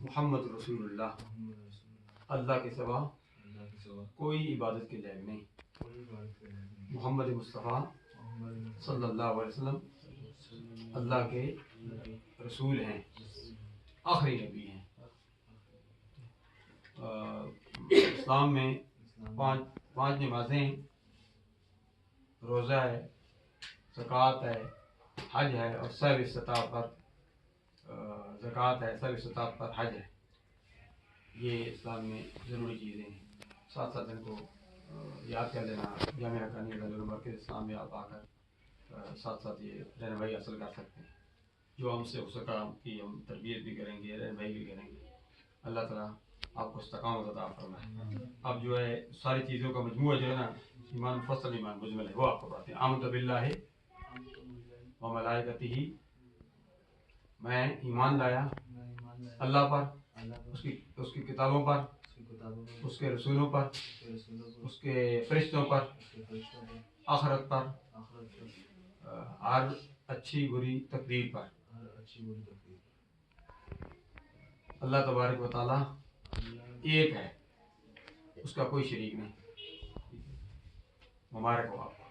محمد رسول اللہ اللہ کے سوا کوئی عبادت کے لائق نہیں. محمد مصطفیٰ صلی اللہ علیہ وسلم اللہ کے رسول ہیں، آخری نبی ہیں. اسلام میں پانچ نمازیں ہیں، روزہ ہے، زکوٰۃ ہے، حج ہے، اور سب استطاعت پر زکوٰۃ ہے، سب استطاعت پر حج ہے. یہ اسلام میں ضروری چیزیں ہیں. ساتھ ساتھ ان کو یاد کر لینا. جامعہ حقانی مرکز اسلام میں آپ آ کر ساتھ ساتھ یہ رہنمائی حاصل کر سکتے ہیں. جو ہم سے ہو سکا کہ ہم تربیت بھی کریں گے، رہنمائی بھی کریں گے. اللہ تعالیٰ آپ کو استقامت عطا فرمائے. اب جو ہے ساری چیزوں کا مجموعہ جو ہے نا، ایمان مفصل ایمان مجمل ہے، وہ آپ کو پڑھتے ہیں. آمنت باللہ و ملائکتہ، میں ایمان لایا اللہ پر، اس کی کتابوں پر، اس کے رسولوں پر، اس کے فرشتوں پر، آخرت پر، ہر اچھی بری تقدیر پر. اللہ تبارک و تعالیٰ ایک ہے، اس کا کوئی شریک نہیں. مبارک ہو آپ کو.